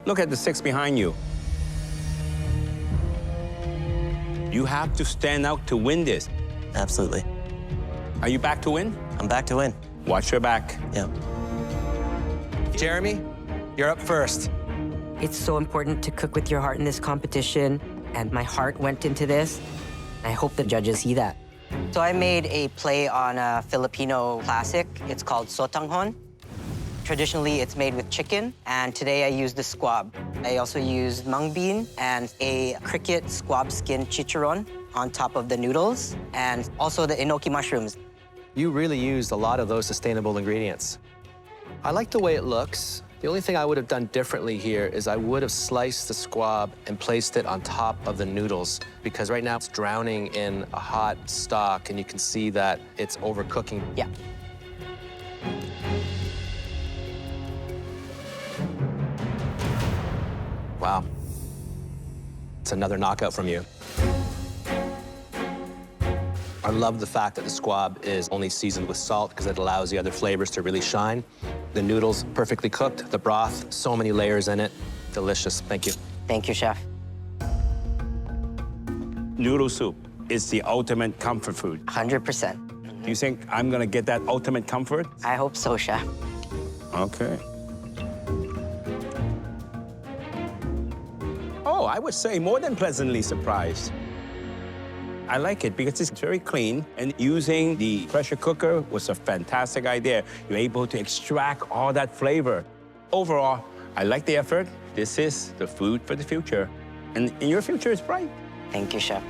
Look at the six behind you. You have to stand out to win this. Absolutely. Are you back to win? I'm back to win. Watch your back. Yeah. Jeremy, you're up first. It's so important to cook with your heart in this competition, and my heart went into this. I hope the judges see that. So I made a play on a Filipino classic. It's called sotanghon. Traditionally, it's made with chicken, and today I used the squab. I also used mung bean and a cricket squab skin chicharron on top of the noodles, and also the enoki mushrooms. You really used a lot of those sustainable ingredients. I like the way it looks. The only thing I would have done differently here is I would have sliced the squab and placed it on top of the noodles, because right now it's drowning in a hot stock, and you can see that it's overcooking. Yeah. Wow. It's another knockout from you. I love the fact that the squab is only seasoned with salt because it allows the other flavors to really shine. The noodles perfectly cooked, the broth, so many layers in it. Delicious. Thank you. Thank you, chef. Noodle soup is the ultimate comfort food. 100%. Do you think I'm gonna get that ultimate comfort? I hope so, chef. Okay. Oh, I would say more than pleasantly surprised. I like it because it's very clean, and using the pressure cooker was a fantastic idea. You're able to extract all that flavor. Overall, I like the effort. This is the food for the future, and your future is bright. Thank you, chef.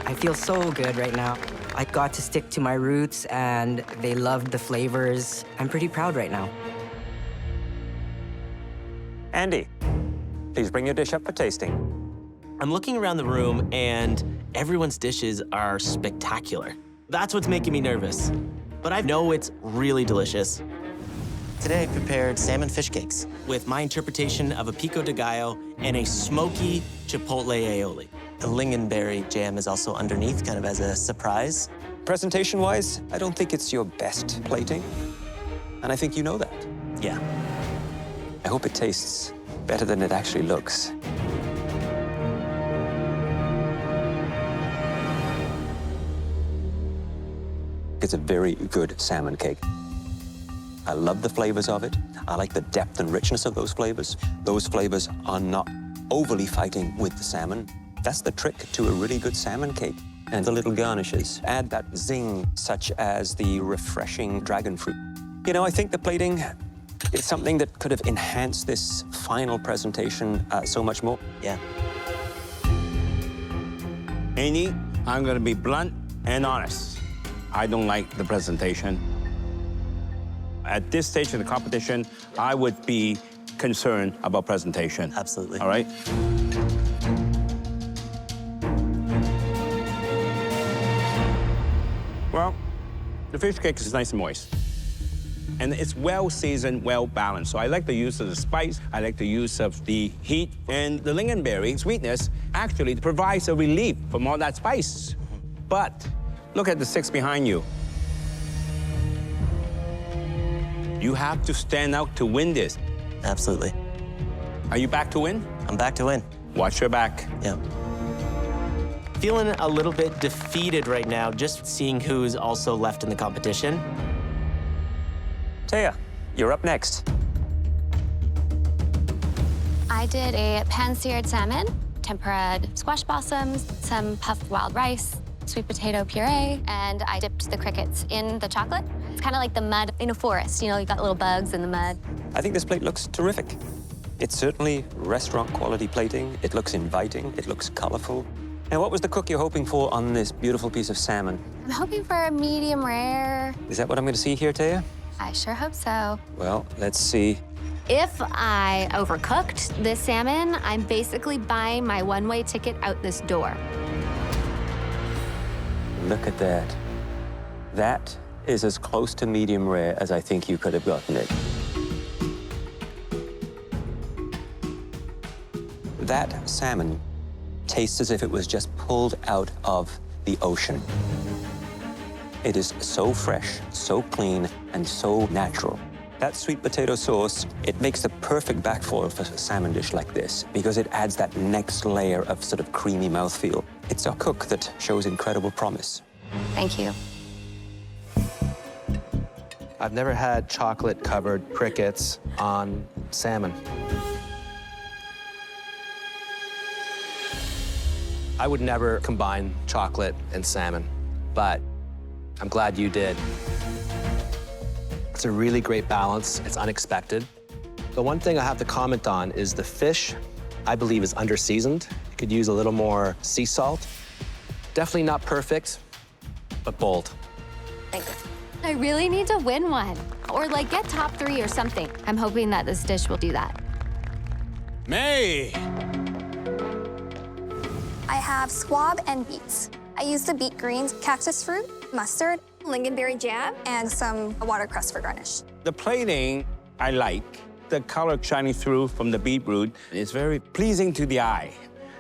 I feel so good right now. I got to stick to my roots, and they loved the flavors. I'm pretty proud right now. Andy, please bring your dish up for tasting. I'm looking around the room, and everyone's dishes are spectacular. That's what's making me nervous. But I know it's really delicious. Today I prepared salmon fish cakes with my interpretation of a pico de gallo and a smoky chipotle aioli. The lingonberry jam is also underneath, kind of as a surprise. Presentation-wise, I don't think it's your best plating, and I think you know that. Yeah. I hope it tastes better than it actually looks. It's a very good salmon cake. I love the flavors of it. I like the depth and richness of those flavors. Those flavors are not overly fighting with the salmon. That's the trick to a really good salmon cake. And the little garnishes add that zing, such as the refreshing dragon fruit. You know, I think the plating is something that could have enhanced this final presentation so much more. Yeah. Andy, I'm gonna be blunt and honest. I don't like the presentation. At this stage of the competition, I would be concerned about presentation. Absolutely. All right? Well, the fish cake is nice and moist. And it's well seasoned, well balanced. So I like the use of the spice, I like the use of the heat, and the lingonberry sweetness actually provides a relief from all that spice. But look at the six behind you. You have to stand out to win this. Absolutely. Are you back to win? I'm back to win. Watch your back. Yeah. Feeling a little bit defeated right now, just seeing who's also left in the competition. Taya, you're up next. I did a pan-seared salmon, tempura'd squash blossoms, some puffed wild rice, sweet potato puree, and I dipped the crickets in the chocolate. It's kind of like the mud in a forest. You know, you got little bugs in the mud. I think this plate looks terrific. It's certainly restaurant quality plating. It looks inviting. It looks colorful. And what was the cook you're hoping for on this beautiful piece of salmon? I'm hoping for a medium rare. Is that what I'm going to see here, Taya? I sure hope so. Well, let's see. If I overcooked this salmon, I'm basically buying my one-way ticket out this door. Look at that. That is as close to medium rare as I think you could have gotten it. That salmon tastes as if it was just pulled out of the ocean. It is so fresh, so clean, and so natural. That sweet potato sauce, it makes the perfect backfoil for a salmon dish like this because it adds that next layer of sort of creamy mouthfeel. It's a cook that shows incredible promise. Thank you. I've never had chocolate-covered crickets on salmon. I would never combine chocolate and salmon, but I'm glad you did. It's a really great balance. It's unexpected. The one thing I have to comment on is the fish, I believe, is under-seasoned. You could use a little more sea salt. Definitely not perfect, but bold. Thank you. I really need to win one, or like get top 3 or something. I'm hoping that this dish will do that. May! I have squab and beets. I use the beet greens, cactus fruit, mustard, lingonberry jam, and some watercress for garnish. The plating, I like. The color shining through from the beetroot is very pleasing to the eye.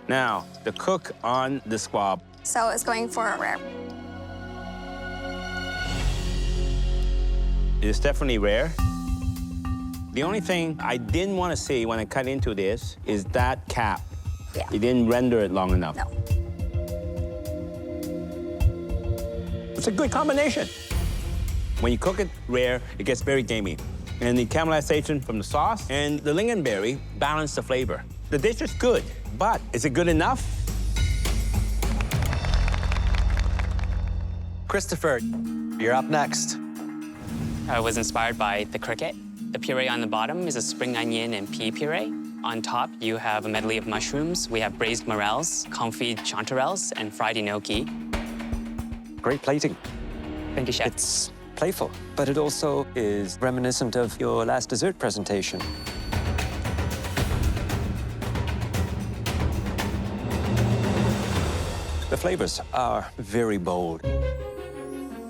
Now, the cook on the squab. So it's going for a rare. It's definitely rare. The only thing I didn't want to see when I cut into this is that cap. Yeah. You didn't render it long enough. No. It's a good combination. When you cook it rare, it gets very gamey. And the caramelization from the sauce and the lingonberry balance the flavor. The dish is good, but is it good enough? Christopher, you're up next. I was inspired by the cricket. The puree on the bottom is a spring onion and pea puree. On top, you have a medley of mushrooms. We have braised morels, confit chanterelles, and fried enoki. Great plating. Thank you, Chef. It's playful, but it also is reminiscent of your last dessert presentation. The flavors are very bold.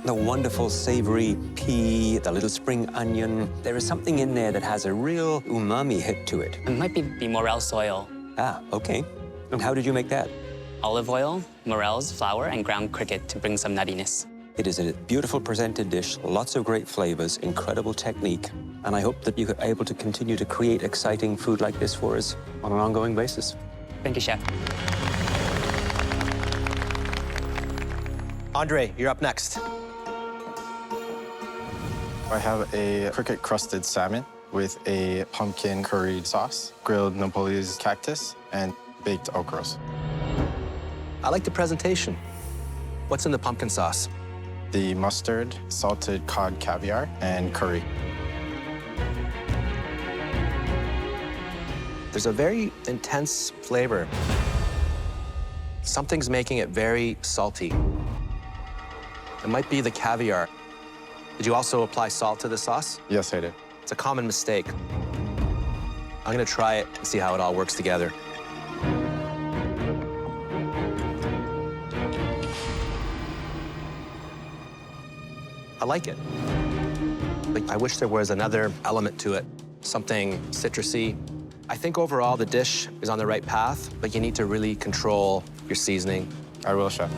The wonderful savory pea, the little spring onion. There is something in there that has a real umami hit to it. It might be the morel soil. Ah, okay. And how did you make that? Olive oil, morels, flour, and ground cricket to bring some nuttiness. It is a beautiful presented dish, lots of great flavors, incredible technique, and I hope that you're able to continue to create exciting food like this for us on an ongoing basis. Thank you, Chef. Andre, you're up next. I have a cricket-crusted salmon with a pumpkin curried sauce, grilled Napoli's cactus, and baked okras. I like the presentation. What's in the pumpkin sauce? The mustard, salted cod caviar, and curry. There's a very intense flavor. Something's making it very salty. It might be the caviar. Did you also apply salt to the sauce? Yes, I did. It's a common mistake. I'm gonna try it and see how it all works together. I like it. Like, I wish there was another element to it, something citrusy. I think overall the dish is on the right path, but you need to really control your seasoning. I will, Chef.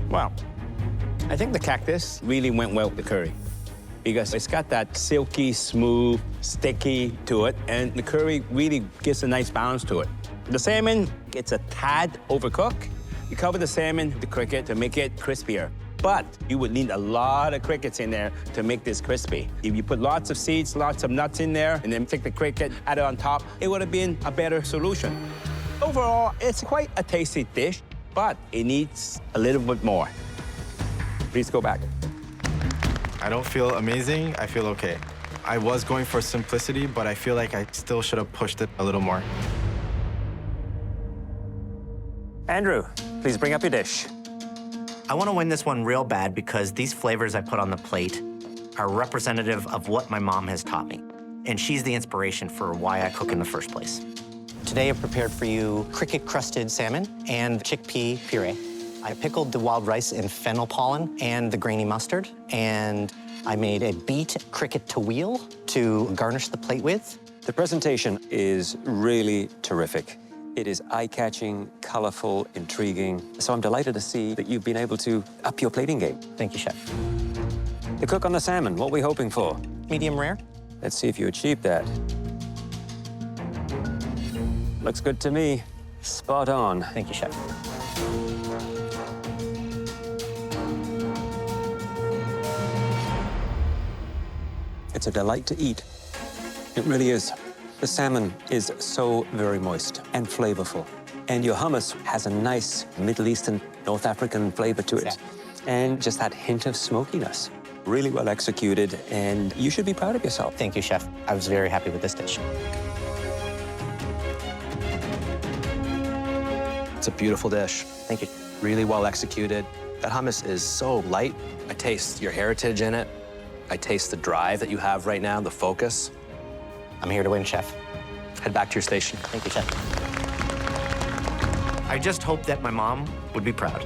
Wow. I think the cactus really went well with the curry because it's got that silky, smooth, sticky to it, and the curry really gives a nice balance to it. The salmon, it's a tad overcooked. You cover the salmon, the cricket, to make it crispier. But you would need a lot of crickets in there to make this crispy. If you put lots of seeds, lots of nuts in there, and then take the cricket, add it on top, it would have been a better solution. Overall, it's quite a tasty dish, but it needs a little bit more. Please go back. I don't feel amazing. I feel okay. I was going for simplicity, but I feel like I still should have pushed it a little more. Andrew, please bring up your dish. I want to win this one real bad because these flavors I put on the plate are representative of what my mom has taught me. And she's the inspiration for why I cook in the first place. Today I've prepared for you cricket-crusted salmon and chickpea puree. I pickled the wild rice in fennel pollen and the grainy mustard, and I made a beet cricket to wheel to garnish the plate with. The presentation is really terrific. It is eye-catching, colorful, intriguing. So I'm delighted to see that you've been able to up your plating game. Thank you, chef. The cook on the salmon, what are we hoping for? Medium rare? Let's see if you achieved that. Looks good to me. Spot on. Thank you, chef. It's a delight to eat. It really is. The salmon is so very moist and flavorful. And your hummus has a nice Middle Eastern, North African flavor to it. Yeah. And just that hint of smokiness. Really well executed, and you should be proud of yourself. Thank you, chef. I was very happy with this dish. It's a beautiful dish. Thank you. Really well executed. That hummus is so light. I taste your heritage in it. I taste the drive that you have right now, the focus. I'm here to win, chef. Head back to your station. Thank you, chef. I just hope that my mom would be proud.